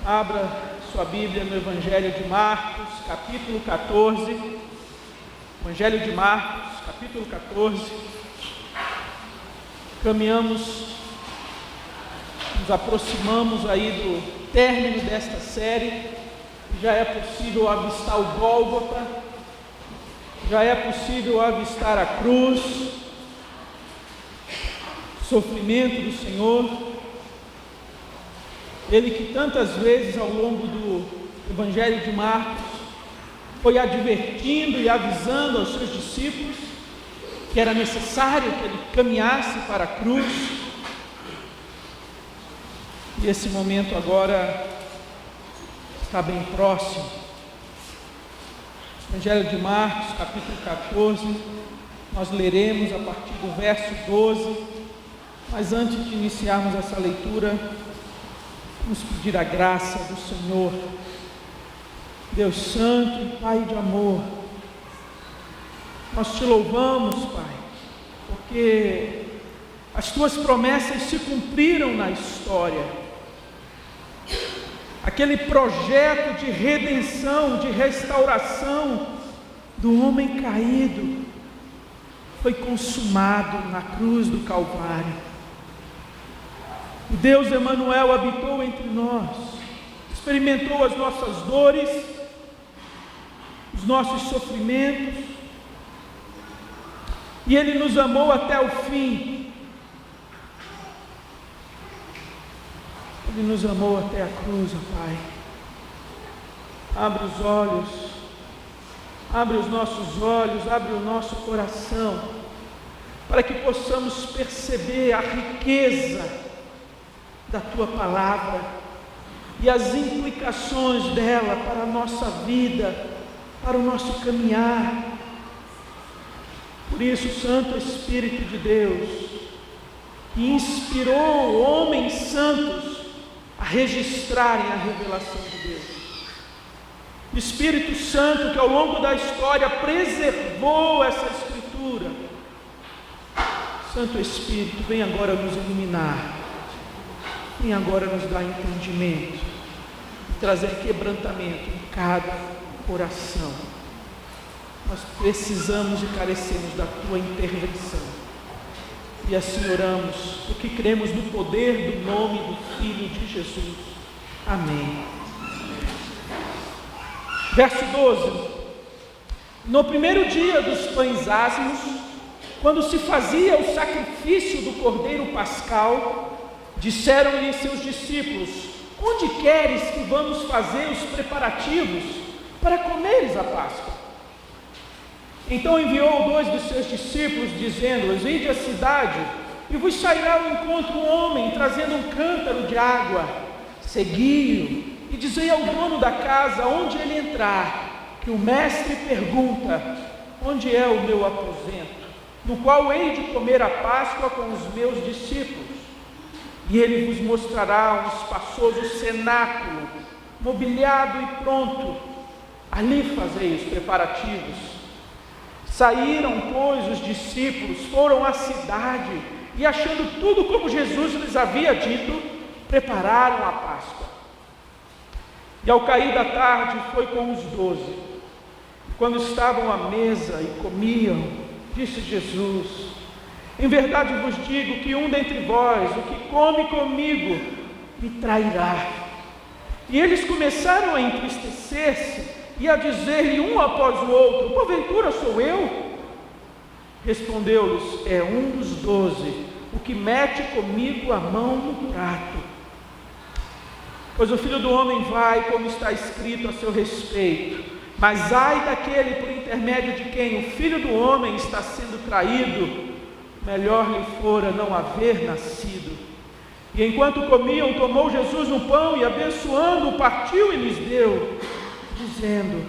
Abra sua Bíblia no Evangelho de Marcos, capítulo 14. Evangelho de Marcos, capítulo 14. Caminhamos, nos aproximamos aí do término desta série. Já é possível avistar o Gólgota, já é possível avistar a cruz, o sofrimento do Senhor. Ele que tantas vezes ao longo do Evangelho de Marcos foi advertindo e avisando aos seus discípulos que era necessário que ele caminhasse para a cruz. E esse momento agora está bem próximo. Evangelho de Marcos, capítulo 14, nós leremos a partir do verso 12, mas antes de iniciarmos essa leitura, vamos pedir a graça do Senhor, Deus Santo e Pai de amor. Nós te louvamos, Pai, porque as tuas promessas se cumpriram na história. Aquele projeto de redenção, de restauração do homem caído foi consumado na cruz do Calvário. O Deus Emanuel habitou entre nós, experimentou as nossas dores, os nossos sofrimentos, e Ele nos amou até o fim. Ele nos amou até a cruz, ó Pai. Abre os olhos, abre os nossos olhos, abre o nosso coração, para que possamos perceber a riqueza da Tua Palavra e as implicações dela para a nossa vida, para o nosso caminhar. Por isso, Santo Espírito de Deus, que inspirou homens santos a registrarem a revelação de Deus, Espírito Santo que ao longo da história preservou essa Escritura, Santo Espírito, vem agora nos iluminar, vem agora nos dar entendimento e trazer quebrantamento em cada coração. Nós precisamos e carecemos da Tua intervenção. E assim oramos, porque cremos no poder do nome do Filho de Jesus. Amém. Verso 12. No primeiro dia dos pães ázimos, quando se fazia o sacrifício do cordeiro pascal, disseram-lhe seus discípulos: onde queres que vamos fazer os preparativos para comeres a Páscoa? Então enviou 2 dos seus discípulos, dizendo-lhes: ide à cidade, e vos sairá ao encontro um homem, trazendo um cântaro de água. Segui-o, e dizei ao dono da casa, onde ele entrar, que o mestre pergunta: onde é o meu aposento, no qual hei de comer a Páscoa com os meus discípulos? E ele vos mostrará um espaçoso cenáculo, mobiliado e pronto. Ali fazei os preparativos. Saíram, pois, os discípulos, foram à cidade, e achando tudo como Jesus lhes havia dito, prepararam a Páscoa. E ao cair da tarde foi com os 12. Quando estavam à mesa e comiam, disse Jesus: em verdade vos digo que um dentre vós, o que come comigo, me trairá. E eles começaram a entristecer-se e a dizer-lhe um após o outro: porventura sou eu? Respondeu-lhes: é um dos 12, o que mete comigo a mão no prato. Pois o Filho do Homem vai, como está escrito a seu respeito, mas ai daquele por intermédio de quem o Filho do Homem está sendo traído. Melhor lhe fora não haver nascido. E enquanto comiam, tomou Jesus um pão e, abençoando-o, partiu e lhes deu, dizendo: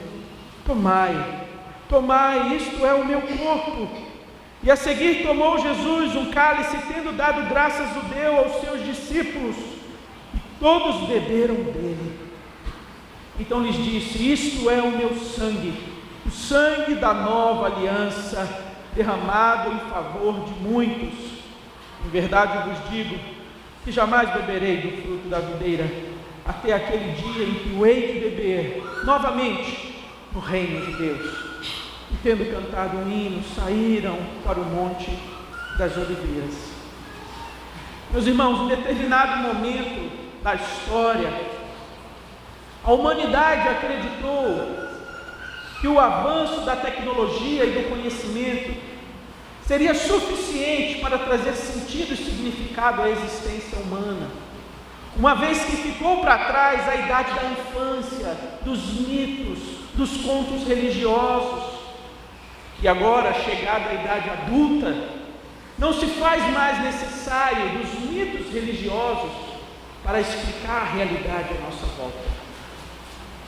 tomai, tomai, isto é o meu corpo. E a seguir tomou Jesus um cálice, tendo dado graças, o deu aos seus discípulos, e todos beberam dele. Então lhes disse: isto é o meu sangue, o sangue da nova aliança, derramado em favor de muitos. Em verdade vos digo que jamais beberei do fruto da videira, até aquele dia em que o hei de beber novamente no reino de Deus. E tendo cantado um hino, saíram para o Monte das Oliveiras. Meus irmãos, em determinado momento da história, a humanidade acreditou que o avanço da tecnologia e do conhecimento seria suficiente para trazer sentido e significado à existência humana, uma vez que ficou para trás a idade da infância, dos mitos, dos contos religiosos, e agora, chegada a idade adulta, não se faz mais necessário dos mitos religiosos para explicar a realidade à nossa volta.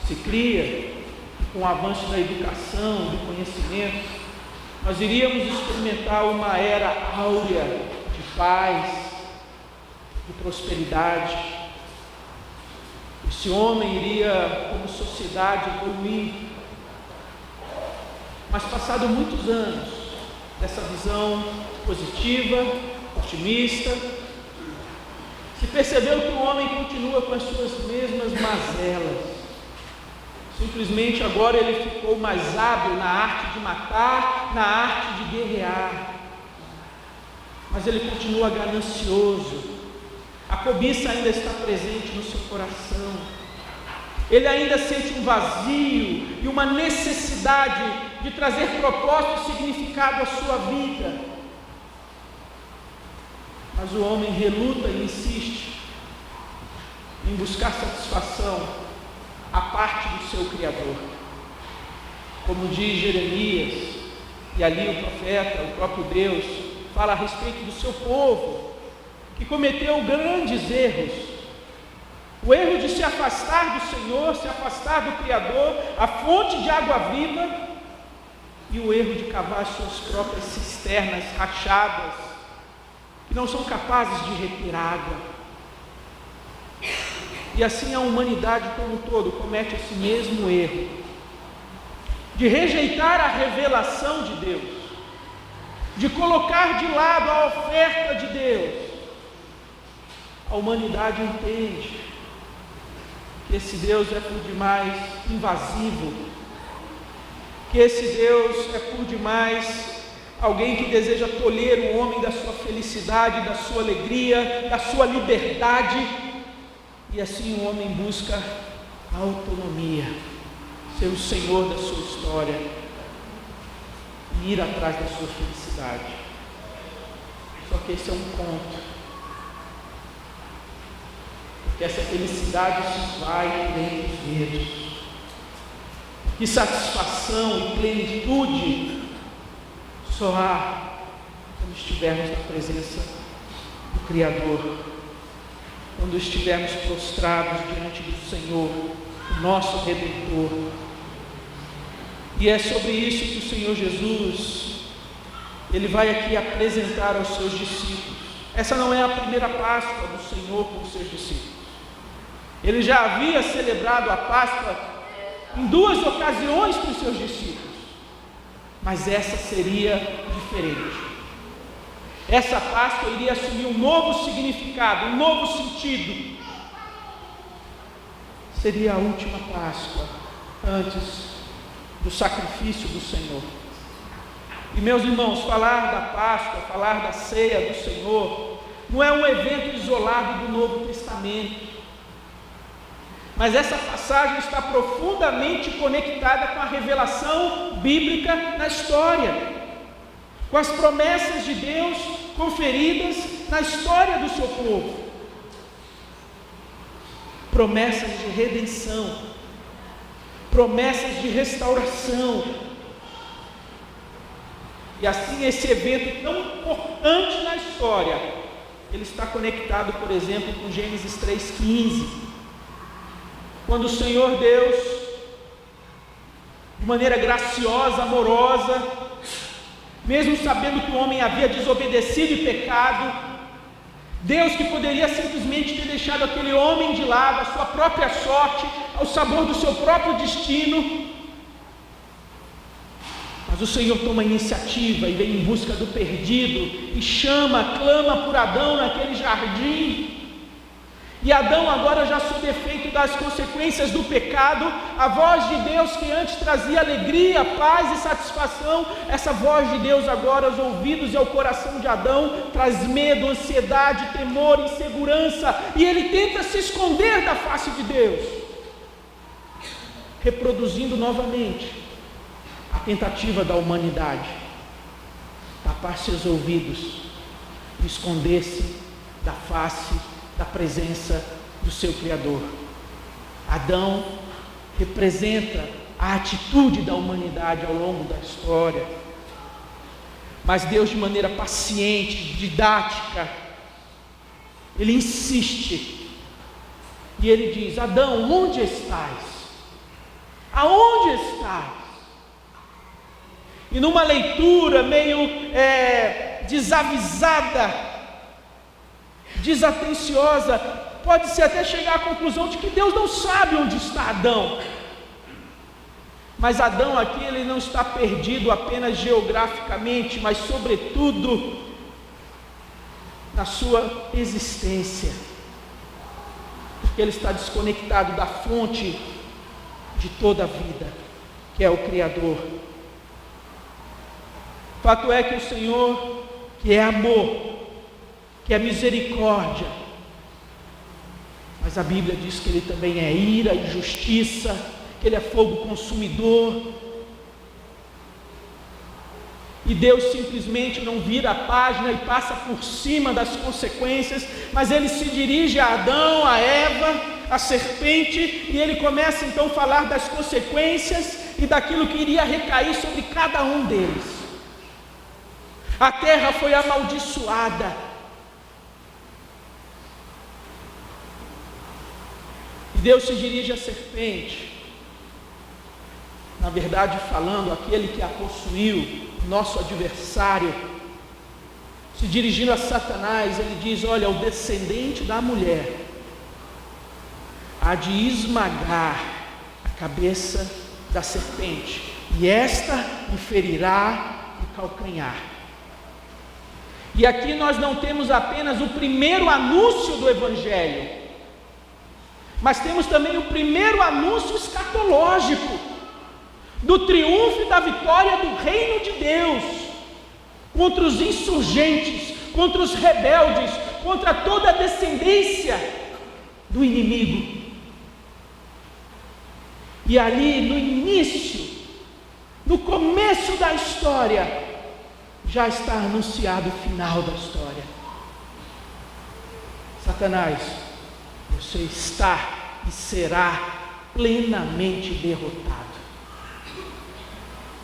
Se cria, com o avanço da educação, do conhecimento, nós iríamos experimentar uma era áurea de paz, de prosperidade. Esse homem iria, como sociedade, evoluir. Mas passado muitos anos dessa visão positiva, otimista, se percebeu que o homem continua com as suas mesmas mazelas. Simplesmente agora ele ficou mais hábil na arte de matar, na arte de guerrear. Mas ele continua ganancioso. A cobiça ainda está presente no seu coração. Ele ainda sente um vazio e uma necessidade de trazer propósito e significado à sua vida. Mas o homem reluta e insiste em buscar satisfação à parte do seu Criador. Como diz Jeremias, e ali o profeta, o próprio Deus, fala a respeito do seu povo, que cometeu grandes erros. O erro de se afastar do Senhor, se afastar do Criador, a fonte de água viva, e o erro de cavar suas próprias cisternas rachadas, que não são capazes de reter água. E assim a humanidade como um todo comete esse mesmo erro, de rejeitar a revelação de Deus, de colocar de lado a oferta de Deus. A humanidade entende que esse Deus é por demais invasivo, que esse Deus é por demais alguém que deseja tolher o homem da sua felicidade, da sua alegria, da sua liberdade, e assim o homem busca a autonomia, ser o senhor da sua história e ir atrás da sua felicidade. Só que esse é um ponto. Que essa felicidade se vai entre os dedos. Que satisfação e plenitude só há quando estivermos na presença do Criador, quando estivermos prostrados diante do Senhor, o nosso Redentor. E é sobre isso que o Senhor Jesus, Ele vai aqui apresentar aos seus discípulos. Essa não é a primeira Páscoa do Senhor com os seus discípulos. Ele já havia celebrado a Páscoa em 2 ocasiões com os seus discípulos, mas essa seria diferente. Essa Páscoa iria assumir um novo significado, um novo sentido. Seria a última Páscoa antes do sacrifício do Senhor. E meus irmãos, falar da Páscoa, falar da ceia do Senhor, não é um evento isolado do Novo Testamento. Mas essa passagem está profundamente conectada com a revelação bíblica na história, com as promessas de Deus conferidas na história do seu povo. Promessas de redenção, promessas de restauração. E assim esse evento tão importante na história, ele está conectado, por exemplo, com Gênesis 3,15. Quando o Senhor Deus, de maneira graciosa, amorosa, mesmo sabendo que o homem havia desobedecido e pecado, Deus que poderia simplesmente ter deixado aquele homem de lado, a sua própria sorte, ao sabor do seu próprio destino, mas o Senhor toma a iniciativa e vem em busca do perdido, e chama, clama por Adão naquele jardim, E Adão agora já sob efeito das consequências do pecado, a voz de Deus que antes trazia alegria, paz e satisfação, essa voz de Deus agora aos ouvidos e ao coração de Adão traz medo, ansiedade, temor, insegurança, e ele tenta se esconder da face de Deus, reproduzindo novamente a tentativa da humanidade, tapar seus ouvidos e esconder-se da face, da presença do seu Criador. Adão representa a atitude da humanidade ao longo da história, mas Deus, de maneira paciente, didática, Ele insiste, e Ele diz: Adão, onde estás? Aonde estás? E numa leitura meio desavisada, desatenciosa, pode-se até chegar à conclusão de que Deus não sabe onde está Adão. Mas Adão aqui, ele não está perdido apenas geograficamente, mas sobretudo na sua existência, porque ele está desconectado da fonte de toda a vida, que é o Criador. Fato é que o Senhor, que é amor, que é misericórdia, mas a Bíblia diz que Ele também é ira e justiça, que Ele é fogo consumidor, e Deus simplesmente não vira a página e passa por cima das consequências, mas Ele se dirige a Adão, a Eva, a serpente, e Ele começa então a falar das consequências e daquilo que iria recair sobre cada um deles. A terra foi amaldiçoada, e Deus se dirige à serpente, na verdade falando, aquele que a possuiu, nosso adversário, se dirigindo a Satanás, ele diz: olha, o descendente da mulher há de esmagar a cabeça da serpente, e esta lhe ferirá o calcanhar. E aqui nós não temos apenas o primeiro anúncio do Evangelho, mas temos também o primeiro anúncio escatológico, do triunfo e da vitória do reino de Deus, contra os insurgentes, contra os rebeldes, contra toda a descendência do inimigo. E ali no início, no começo da história, já está anunciado o final da história. Satanás, você está e será plenamente derrotado.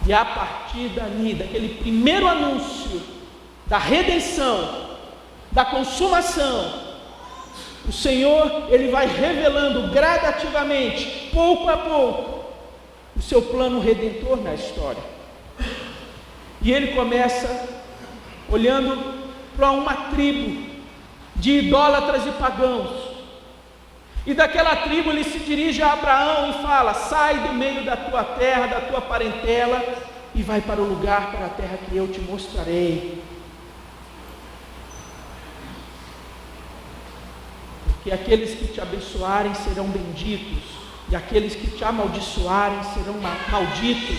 E a partir dali, daquele primeiro anúncio da redenção, da consumação, o Senhor, Ele vai revelando gradativamente, pouco a pouco, o seu plano redentor na história. E Ele começa olhando para uma tribo de idólatras e pagãos, e daquela tribo Ele se dirige a Abraão e fala: sai do meio da tua terra, da tua parentela, e vai para o lugar, para a terra que eu te mostrarei. Porque aqueles que te abençoarem serão benditos, e aqueles que te amaldiçoarem serão malditos,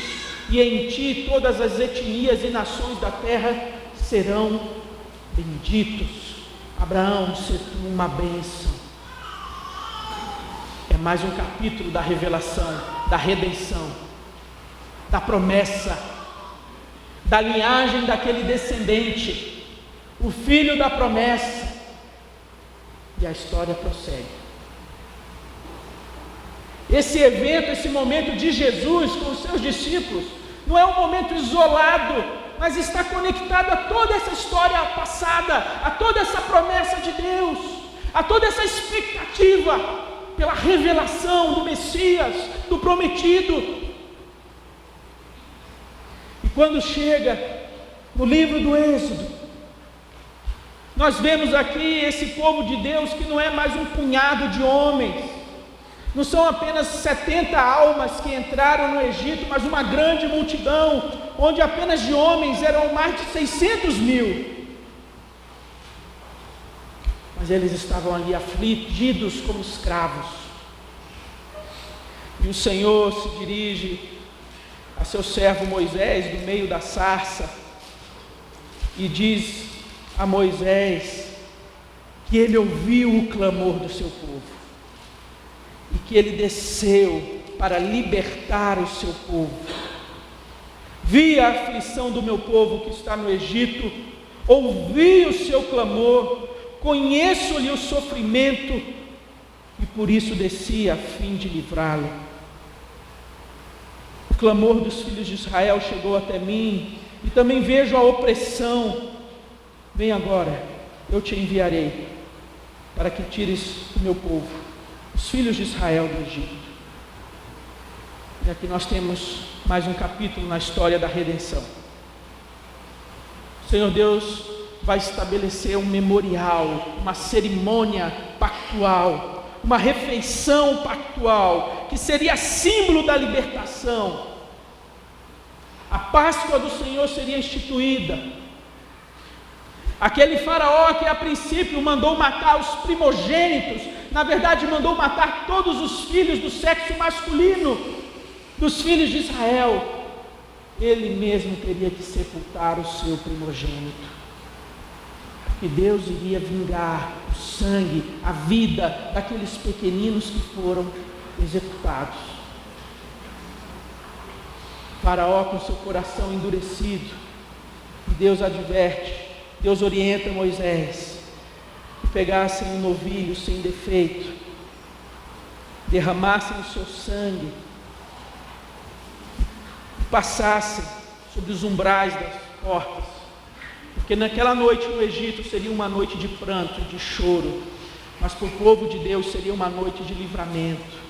e em ti todas as etnias e nações da terra serão benditos. Abraão, se tu uma bênção. É mais um capítulo da revelação, da redenção, da promessa, da linhagem daquele descendente, o filho da promessa, e a história prossegue. Esse evento, esse momento de Jesus com os seus discípulos, não é um momento isolado, mas está conectado a toda essa história passada, a toda essa promessa de Deus, a toda essa expectativa pela revelação do Messias, do prometido. E quando chega no livro do Êxodo, nós vemos aqui esse povo de Deus que não é mais um punhado de homens, não são apenas 70 almas que entraram no Egito, mas uma grande multidão, onde apenas de homens eram mais de 600 mil. mas eles estavam ali afligidos como escravos. E o Senhor se dirige a seu servo Moisés do meio da sarça e diz a Moisés que ele ouviu o clamor do seu povo e que ele desceu para libertar o seu povo. Vi a aflição do meu povo que está no Egito, ouvi o seu clamor, conheço-lhe o sofrimento e por isso desci a fim de livrá-lo. O clamor dos filhos de Israel chegou até mim e também vejo a opressão. Vem agora, eu te enviarei para que tires o meu povo, os filhos de Israel, do Egito. E aqui nós temos mais um capítulo na história da redenção. O Senhor Deus vai estabelecer um memorial, uma cerimônia pactual, uma refeição pactual, que seria símbolo da libertação. A Páscoa do Senhor seria instituída. Aquele faraó que a princípio mandou matar os primogênitos, na verdade mandou matar todos os filhos do sexo masculino, dos filhos de Israel, ele mesmo teria que sepultar o seu primogênito, porque Deus iria vingar o sangue, a vida daqueles pequeninos que foram executados. Faraó com seu coração endurecido, Deus adverte, Deus orienta Moisés que pegassem um novilho sem defeito, derramassem o seu sangue, passassem sobre os umbrais das portas, porque naquela noite no Egito seria uma noite de pranto, de choro, mas para o povo de Deus seria uma noite de livramento,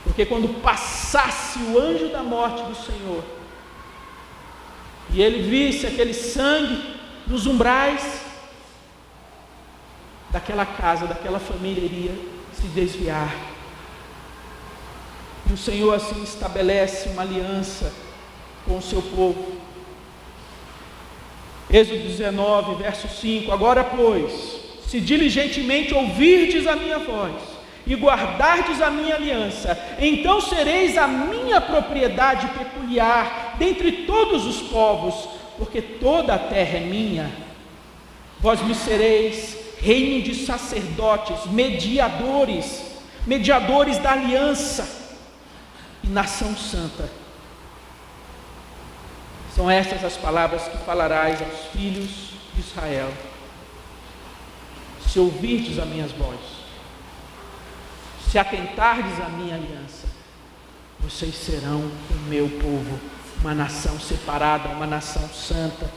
porque quando passasse o anjo da morte do Senhor, e ele visse aquele sangue nos umbrais daquela casa, daquela família, iria se desviar. E o Senhor assim estabelece uma aliança com o seu povo. Êxodo 19, verso 5: agora, pois, se diligentemente ouvirdes a minha voz e guardardes a minha aliança, então sereis a minha propriedade peculiar dentre todos os povos, porque toda a terra é minha. Vós me sereis reino de sacerdotes, mediadores da aliança e nação santa. São estas as palavras que falarás aos filhos de Israel, se ouvirdes as minhas vozes, se atentardes à minha aliança, vocês serão o meu povo, uma nação separada, uma nação santa.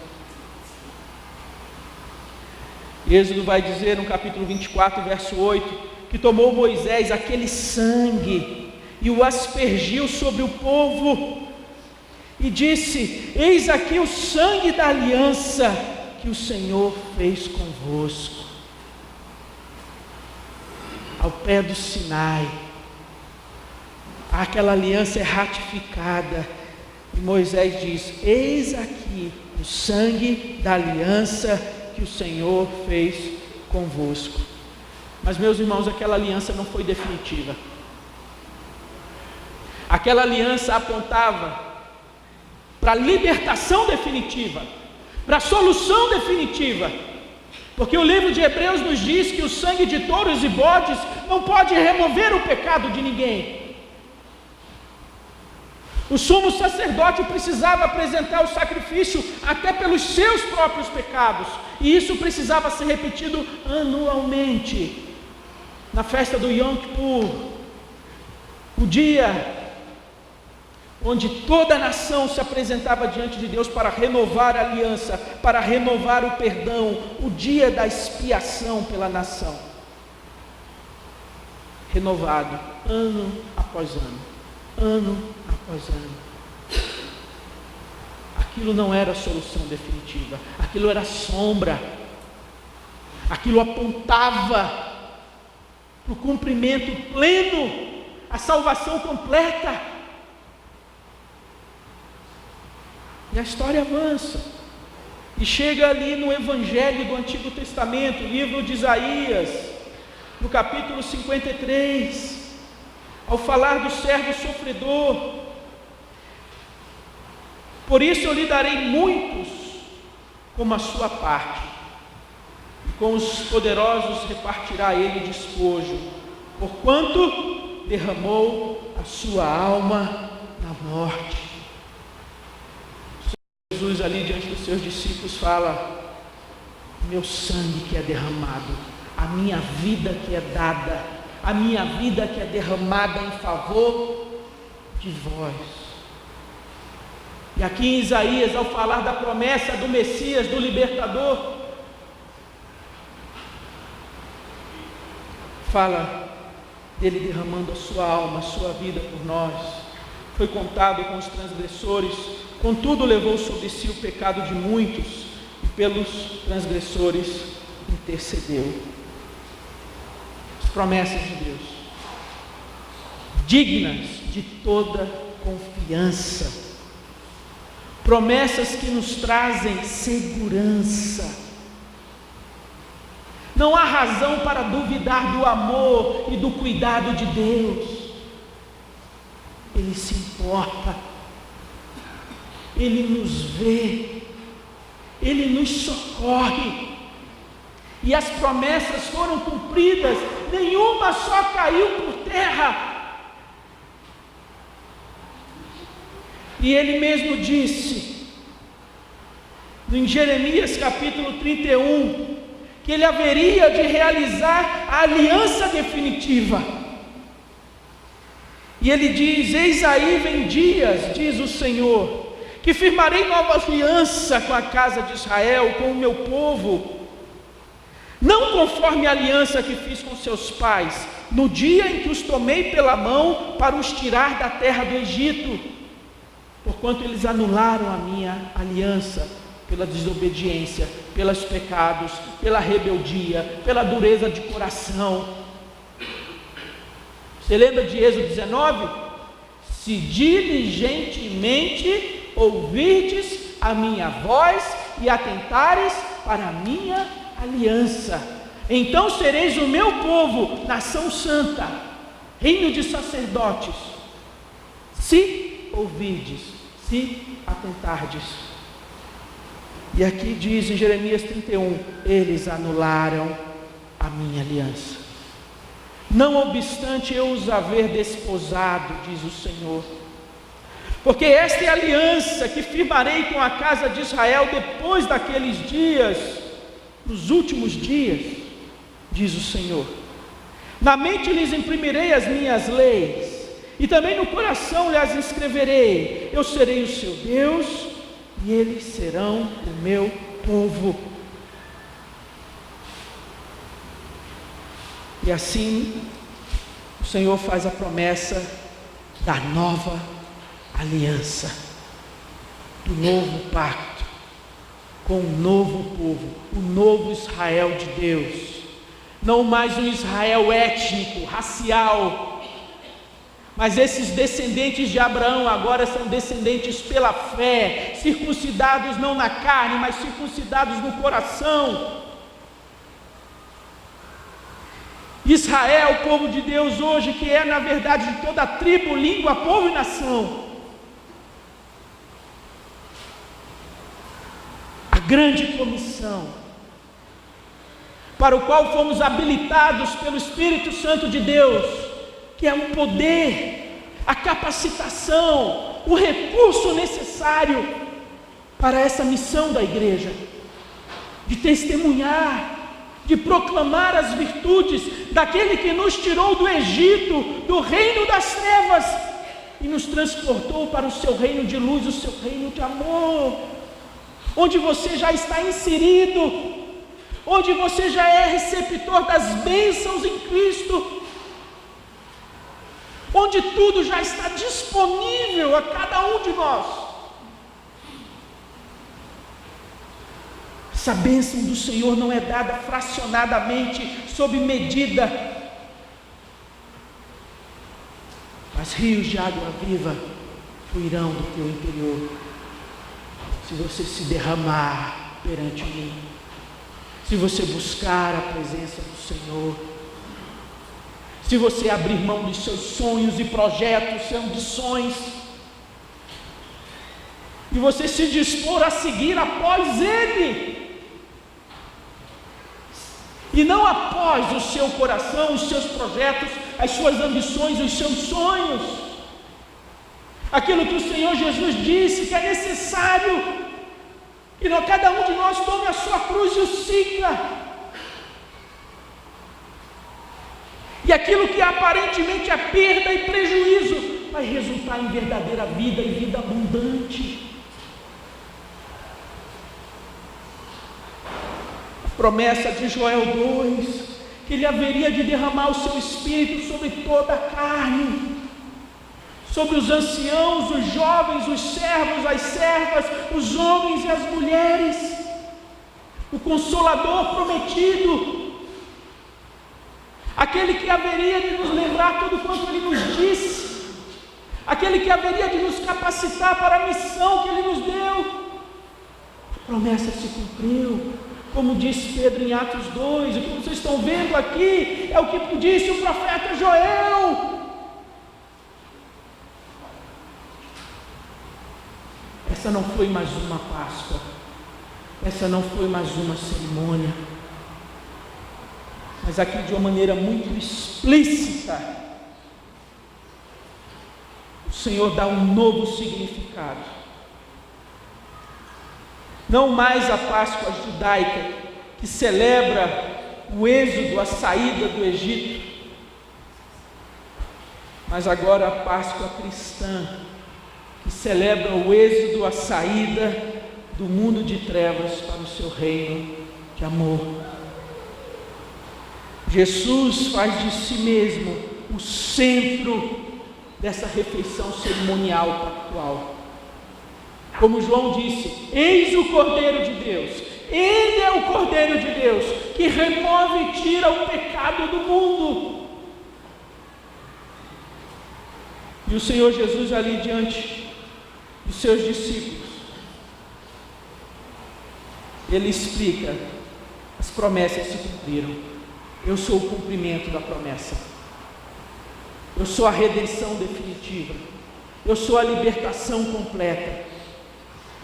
Êxodo vai dizer no capítulo 24, verso 8, que tomou Moisés aquele sangue e o aspergiu sobre o povo, e disse: eis aqui o sangue da aliança que o Senhor fez convosco. Ao pé do Sinai, aquela aliança é ratificada, e Moisés diz: eis aqui o sangue da aliança que o Senhor fez convosco. Mas, meus irmãos, aquela aliança não foi definitiva. Aquela aliança apontava para a libertação definitiva, para a solução definitiva, porque o livro de Hebreus nos diz que o sangue de touros e bodes não pode remover o pecado de ninguém. O sumo sacerdote precisava apresentar o sacrifício até pelos seus próprios pecados, e isso precisava ser repetido anualmente, na festa do Yom Kippur, o dia onde toda a nação se apresentava diante de Deus para renovar a aliança, para renovar o perdão, o dia da expiação pela nação, renovado, ano após ano, ano após ano. Aquilo não era a solução definitiva, aquilo era sombra, aquilo apontava para o cumprimento pleno, a salvação completa. E a história avança. E chega ali no Evangelho do Antigo Testamento, livro de Isaías, no capítulo 53, ao falar do servo sofredor: por isso eu lhe darei muitos como a sua parte, e com os poderosos repartirá ele despojo, porquanto derramou a sua alma na morte. Jesus ali diante dos seus discípulos fala: meu sangue que é derramado, a minha vida que é dada, a minha vida que é derramada em favor de vós. E aqui em Isaías, ao falar da promessa do Messias, do libertador, fala dele derramando a sua alma, a sua vida por nós. Foi contado com os transgressores, contudo levou sobre si o pecado de muitos, e pelos transgressores intercedeu. As promessas de Deus, dignas de toda confiança, promessas que nos trazem segurança. Não há razão para duvidar do amor e do cuidado de Deus. Ele se importa, Ele nos vê, Ele nos socorre, e as promessas foram cumpridas, nenhuma só caiu por terra. E Ele mesmo disse, em Jeremias capítulo 31, que Ele haveria de realizar a aliança definitiva. E Ele diz: eis aí vem dias, diz o Senhor, que firmarei nova aliança com a casa de Israel, com o meu povo, não conforme a aliança que fiz com seus pais, no dia em que os tomei pela mão para os tirar da terra do Egito, porquanto eles anularam a minha aliança, pela desobediência, pelos pecados, pela rebeldia, pela dureza de coração. Você lembra de Êxodo 19? Se diligentemente ouvirdes a minha voz e atentares para a minha aliança, então sereis o meu povo, nação santa, reino de sacerdotes, se ouvirdes, se atentardes. E aqui diz em Jeremias 31, eles anularam a minha aliança, não obstante eu os haver desposado, diz o Senhor, porque esta é a aliança que firmarei com a casa de Israel depois daqueles dias, nos últimos dias, diz o Senhor. Na mente lhes imprimirei as minhas leis, e também no coração lhes escreverei. Eu serei o seu Deus, e eles serão o meu povo. E assim o Senhor faz a promessa da nova aliança, do novo pacto, com o novo povo, o novo Israel de Deus. Não mais um Israel étnico, racial, mas esses descendentes de Abraão agora são descendentes pela fé, circuncidados não na carne, mas circuncidados no coração. Israel, o povo de Deus hoje, que é na verdade de toda tribo, língua, povo e nação. A grande comissão, para o qual fomos habilitados pelo Espírito Santo de Deus, que é o poder, a capacitação, o recurso necessário para essa missão da igreja, de testemunhar, de proclamar as virtudes daquele que nos tirou do Egito, do reino das trevas, e nos transportou para o seu reino de luz, o seu reino de amor, onde você já está inserido, onde você já é receptor das bênçãos em Cristo, onde tudo já está disponível a cada um de nós. Essa bênção do Senhor não é dada fracionadamente, sob medida, mas rios de água viva fluirão do teu interior, se você se derramar perante mim. Se você buscar a presença do Senhor, se você abrir mão dos seus sonhos e projetos, suas ambições, e você se dispor a seguir após Ele, e não após o seu coração, os seus projetos, as suas ambições, os seus sonhos, aquilo que o Senhor Jesus disse que é necessário que cada um de nós tome a sua cruz e o siga. E aquilo que aparentemente é perda e prejuízo vai resultar em verdadeira vida e vida abundante. A promessa de Joel 2, que ele haveria de derramar o seu espírito sobre toda a carne, sobre os anciãos, os jovens, os servos, as servas, os homens e as mulheres, o Consolador prometido, aquele que haveria de nos lembrar tudo quanto Ele nos disse, aquele que haveria de nos capacitar para a missão que Ele nos deu. A promessa se cumpriu, como disse Pedro em Atos 2, o que vocês estão vendo aqui é o que disse o profeta Joel. Essa não foi mais uma Páscoa, essa não foi mais uma cerimônia, mas aqui de uma maneira muito explícita, o Senhor dá um novo significado. Não mais a Páscoa judaica, que celebra o êxodo, a saída do Egito, mas agora a Páscoa cristã, que celebra o êxodo, a saída do mundo de trevas para o seu reino de amor. Jesus faz de si mesmo o centro dessa refeição cerimonial pactual. Como João disse, eis o Cordeiro de Deus, Ele é o Cordeiro de Deus, que remove e tira o pecado do mundo. E o Senhor Jesus ali diante dos seus discípulos, Ele explica, as promessas se cumpriram, eu sou o cumprimento da promessa, eu sou a redenção definitiva, eu sou a libertação completa,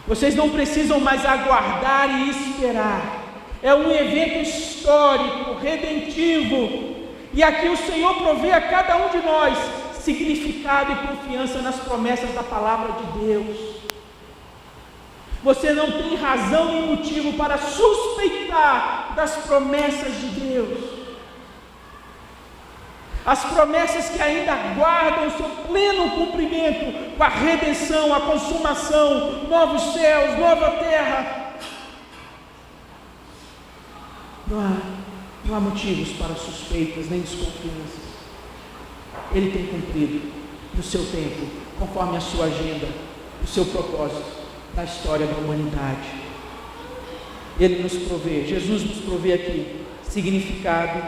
vocês não precisam mais aguardar e esperar, é um evento histórico, redentivo, e aqui o Senhor provê a cada um de nós significado e confiança nas promessas da palavra de Deus. Você não tem razão nem motivo para suspeitar das promessas de Deus. As promessas que ainda aguardam o seu pleno cumprimento, com a redenção, a consumação, novos céus, nova terra. Não há motivos para suspeitas nem desconfianças. Ele tem cumprido no seu tempo, conforme a sua agenda, o seu propósito na história da humanidade. Ele nos provê, Jesus nos provê aqui significado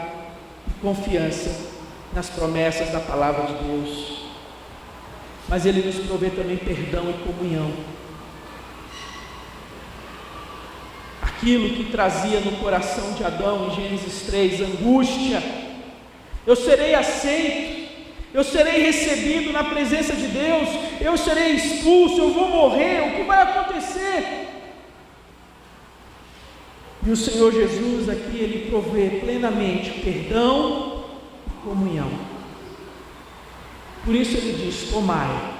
e confiança nas promessas da palavra de Deus, mas Ele nos provê também perdão e comunhão. Aquilo que trazia no coração de Adão em Gênesis 3, angústia, eu serei aceito, eu serei recebido na presença de Deus, eu serei expulso, eu vou morrer, o que vai acontecer? E o Senhor Jesus aqui, Ele provê plenamente perdão e comunhão. Por isso Ele diz, tomai,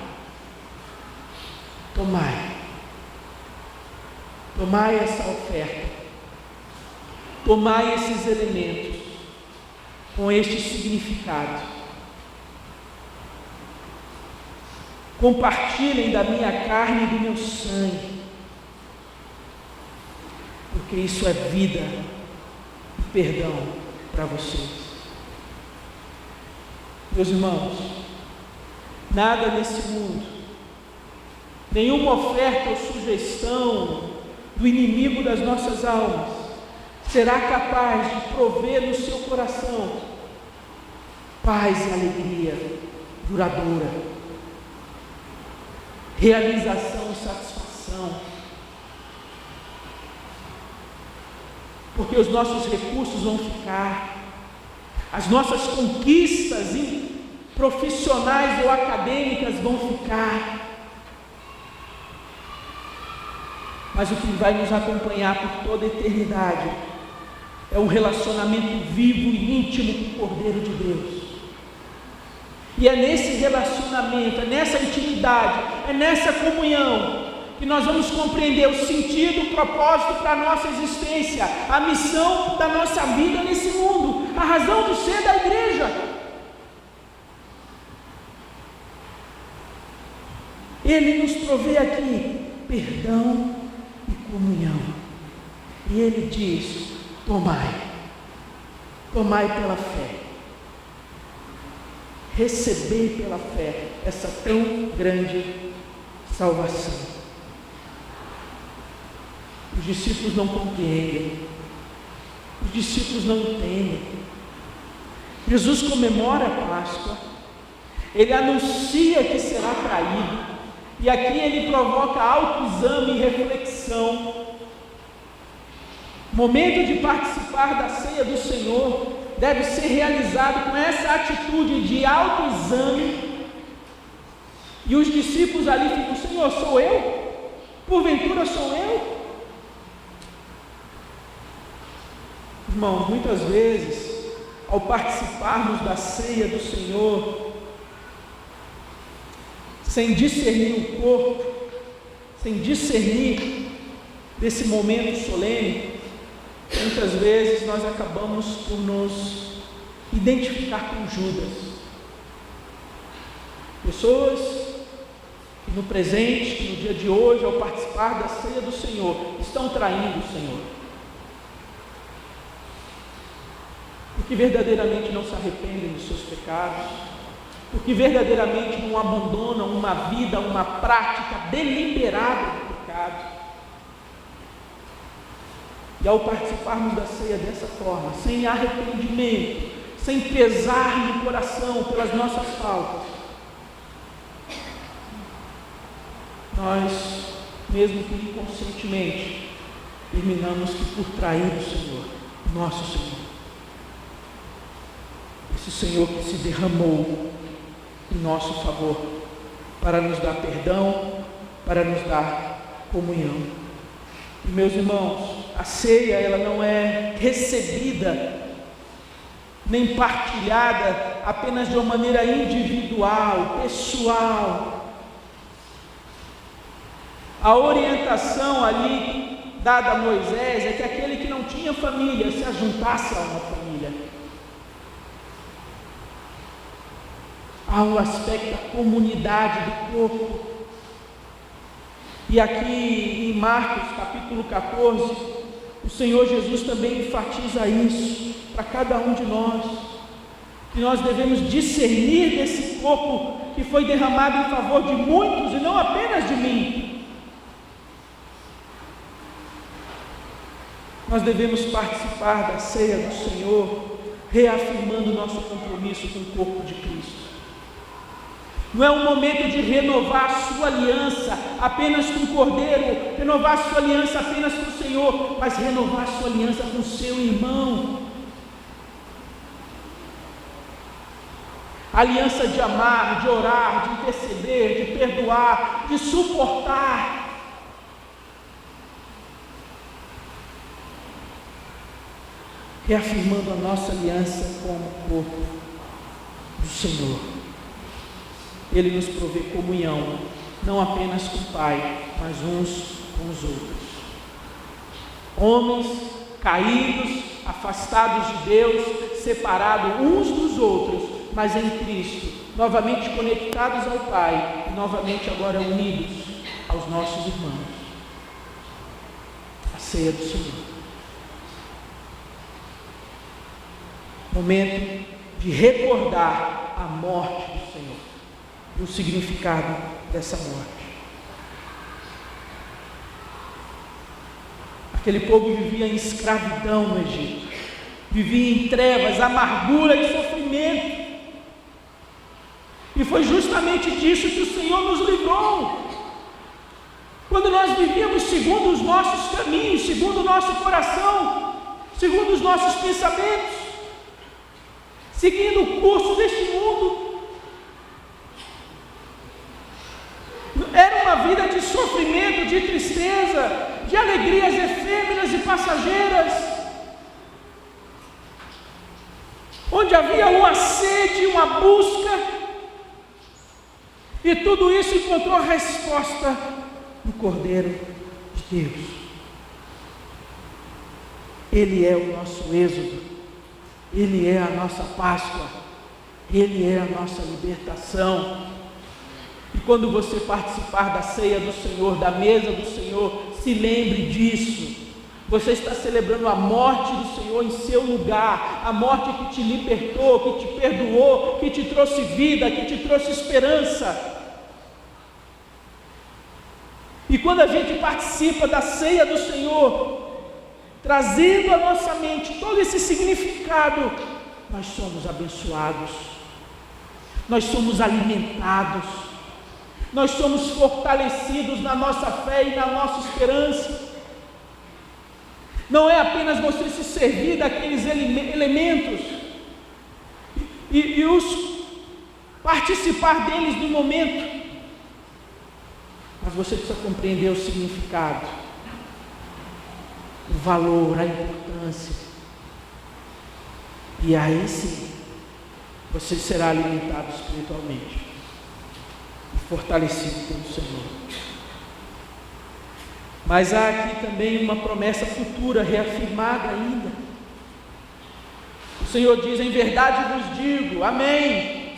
tomai essa oferta, tomai esses elementos, com este significado, compartilhem da minha carne e do meu sangue, porque isso é vida e perdão para vocês. Meus irmãos, nada nesse mundo, nenhuma oferta ou sugestão do inimigo das nossas almas será capaz de prover no seu coração paz e alegria duradoura, realização e satisfação. porque os nossos recursos vão ficar, as nossas conquistas profissionais ou acadêmicas vão ficar, mas o que vai nos acompanhar por toda a eternidade é um relacionamento vivo e íntimo com o Cordeiro de Deus. E é nesse relacionamento, é nessa intimidade, é nessa comunhão que nós vamos compreender o sentido, o propósito para a nossa existência, a missão da nossa vida nesse mundo, a razão de ser da igreja. Ele nos provê aqui perdão e comunhão. E Ele diz: tomai pela fé. Receber pela fé essa tão grande salvação. Os discípulos não compreendem, os discípulos não entendem. Jesus comemora a Páscoa, Ele anuncia que será traído, e aqui Ele provoca autoexame e reflexão. O momento de participar da ceia do Senhor deve ser realizado com essa atitude de autoexame. E os discípulos ali ficam: Senhor, sou eu? Porventura sou eu? Irmãos, muitas vezes, ao participarmos da ceia do Senhor, sem discernir o corpo, sem discernir desse momento solene, muitas vezes nós acabamos por nos identificar com Judas. Pessoas que no presente, que no dia de hoje, ao participar da ceia do Senhor, estão traindo o Senhor, porque verdadeiramente não se arrependem dos seus pecados, porque verdadeiramente não abandonam uma vida, uma prática deliberada do pecado. E ao participarmos da ceia dessa forma, sem arrependimento, sem pesar no coração pelas nossas faltas, nós, mesmo que inconscientemente, terminamos por trair o Senhor, nosso Senhor. Esse Senhor que se derramou em nosso favor, para nos dar perdão, para nos dar comunhão. E, meus irmãos, a ceia, ela não é recebida, nem partilhada apenas de uma maneira individual, pessoal. A orientação ali dada a Moisés é que aquele que não tinha família se ajuntasse a uma família. Há um aspecto da comunidade do corpo. E aqui em Marcos capítulo 14, o Senhor Jesus também enfatiza isso para cada um de nós, que nós devemos discernir desse corpo que foi derramado em favor de muitos e não apenas de mim. Nós devemos participar da ceia do Senhor, reafirmando nosso compromisso com o corpo de Cristo. Não é um momento de renovar a sua aliança apenas com o Cordeiro, renovar a sua aliança apenas com o Senhor, mas renovar a sua aliança com o seu irmão. A aliança de amar, de orar, de interceder, de perdoar, de suportar. Reafirmando a nossa aliança com o corpo do Senhor. Ele nos provê comunhão, não apenas com o Pai, mas uns com os outros. Homens caídos, afastados de Deus, separados uns dos outros, mas em Cristo, novamente conectados ao Pai, e novamente agora unidos aos nossos irmãos. A ceia do Senhor. Momento de recordar a morte do Senhor e o significado dessa morte. Aquele povo vivia em escravidão no Egito, vivia em trevas, amargura e sofrimento, e foi justamente disso que o Senhor nos livrou. Quando nós vivíamos segundo os nossos caminhos, segundo o nosso coração, segundo os nossos pensamentos, seguindo o curso deste mundo. Era uma vida de sofrimento, de tristeza, de alegrias efêmeras e passageiras, onde havia uma sede, uma busca, e tudo isso encontrou resposta no Cordeiro de Deus. Ele é o nosso êxodo, Ele é a nossa Páscoa, Ele é a nossa libertação. E quando você participar da ceia do Senhor, da mesa do Senhor, se lembre disso. Você está celebrando a morte do Senhor em seu lugar, a morte que te libertou, que te perdoou, que te trouxe vida, que te trouxe esperança. E quando a gente participa da ceia do Senhor, trazendo à nossa mente todo esse significado, nós somos abençoados, nós somos alimentados, nós somos fortalecidos na nossa fé e na nossa esperança. Não é apenas você se servir daqueles elementos e os participar deles no momento, mas você precisa compreender o significado, o valor, a importância, e aí sim você será alimentado espiritualmente e fortalecido pelo Senhor. Mas há aqui também uma promessa futura, reafirmada ainda. O Senhor diz: em verdade vos digo, amém,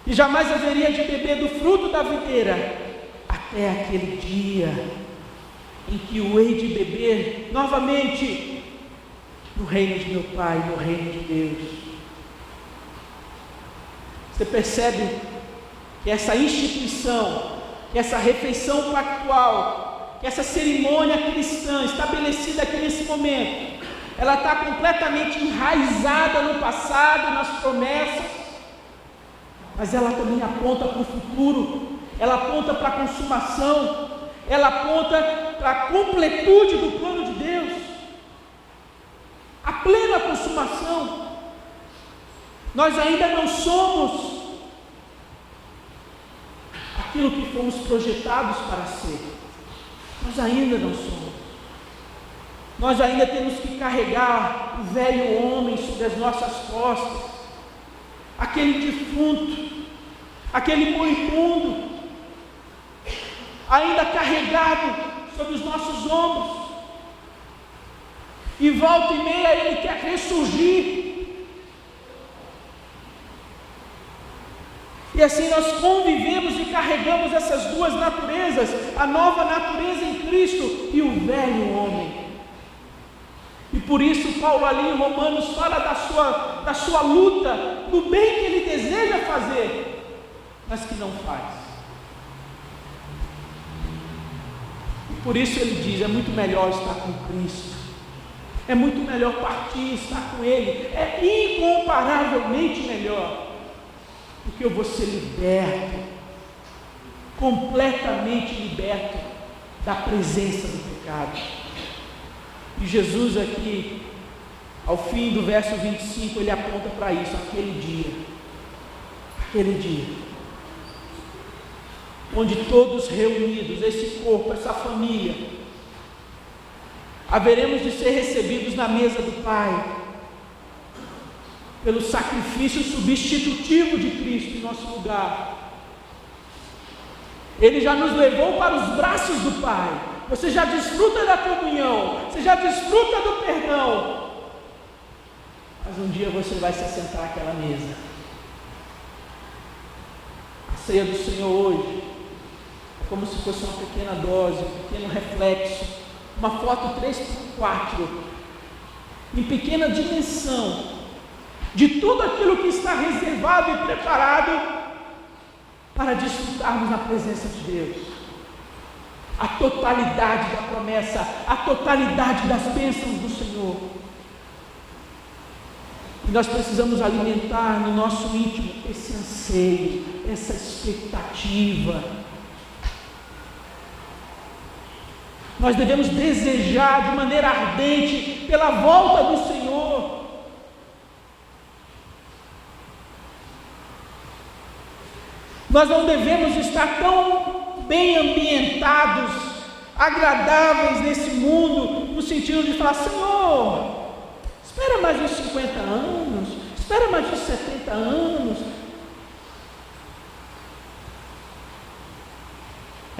e jamais haveria de beber do fruto da videira, até aquele dia em que o hei de beber novamente no reino de meu Pai, no reino de Deus. Você percebe que essa instituição, que essa refeição pactual, que essa cerimônia cristã estabelecida aqui nesse momento, ela está completamente enraizada no passado, nas promessas, mas ela também aponta para o futuro, ela aponta para a consumação, ela aponta para a completude do plano de Deus, a plena consumação. Nós ainda não somos aquilo que fomos projetados para ser, nós ainda não somos. Nós ainda temos que carregar o velho homem sobre as nossas costas, aquele defunto, aquele moribundo, ainda carregado sobre os nossos ombros, e volta e meia ele quer ressurgir. E assim nós convivemos e carregamos essas duas naturezas, a nova natureza em Cristo e o velho homem. E por isso Paulo ali em Romanos fala da sua luta, do bem que ele deseja fazer, mas que não faz. E por isso ele diz: é muito melhor estar com Cristo, é muito melhor partir e estar com Ele, é incomparavelmente melhor, porque eu vou ser liberto, completamente liberto da presença do pecado. E Jesus aqui, ao fim do verso 25, ele aponta para isso, aquele dia, onde todos reunidos, esse corpo, essa família, haveremos de ser recebidos na mesa do Pai, pelo sacrifício substitutivo de Cristo em nosso lugar. Ele já nos levou para os braços do Pai. Você já desfruta da comunhão, você já desfruta do perdão, mas um dia você vai se assentar àquela mesa. A ceia do Senhor hoje é como se fosse uma pequena dose, um pequeno reflexo, uma foto 3x4, em pequena dimensão, de tudo aquilo que está reservado e preparado para desfrutarmos na presença de Deus. A totalidade da promessa, a totalidade das bênçãos do Senhor. E nós precisamos alimentar no nosso íntimo esse anseio, essa expectativa. Nós devemos desejar de maneira ardente pela volta do Senhor. Nós não devemos estar tão bem ambientados, agradáveis nesse mundo, no sentido de falar: Senhor, espera mais uns 50 anos, espera mais uns 70 anos.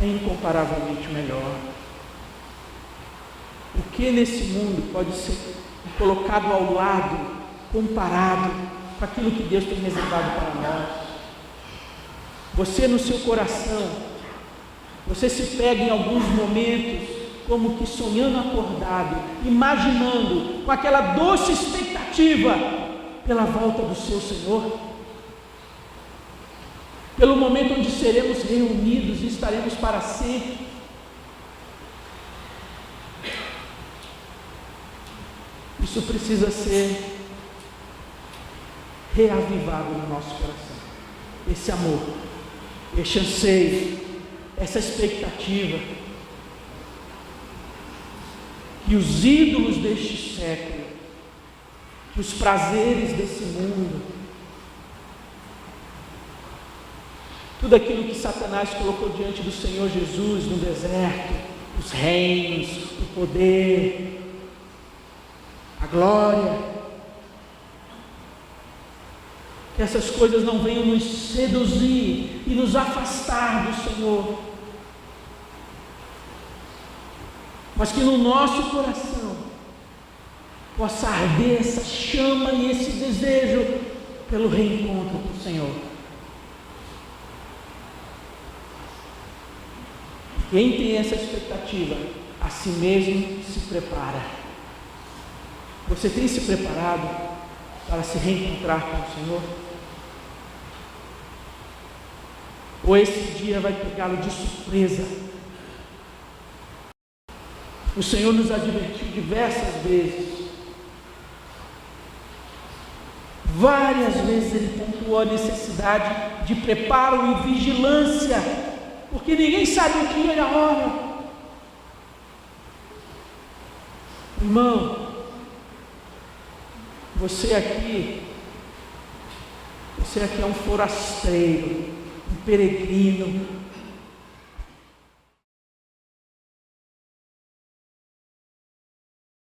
É incomparavelmente melhor. O que nesse mundo pode ser colocado ao lado, comparado com aquilo que Deus tem reservado para nós? Você no seu coração, você se pega em alguns momentos como que sonhando acordado, imaginando, com aquela doce expectativa pela volta do seu Senhor, pelo momento onde seremos reunidos e estaremos para sempre. Isso precisa ser reavivado no nosso coração. Esse amor, esse anseio, essa expectativa. Que os ídolos deste século, que os prazeres desse mundo, tudo aquilo que Satanás colocou diante do Senhor Jesus no deserto, os reinos, o poder, a glória, que essas coisas não venham nos seduzir e nos afastar do Senhor, mas que no nosso coração possa arder essa chama e esse desejo pelo reencontro com o Senhor. Quem tem essa expectativa, a si mesmo se prepara. Você tem se preparado para se reencontrar com o Senhor? Ou esse dia vai pegá-lo de surpresa? O Senhor nos advertiu diversas vezes. Várias vezes Ele pontuou a necessidade de preparo e vigilância, porque ninguém sabe o dia e a hora. Irmão, você aqui é um forasteiro, um peregrino,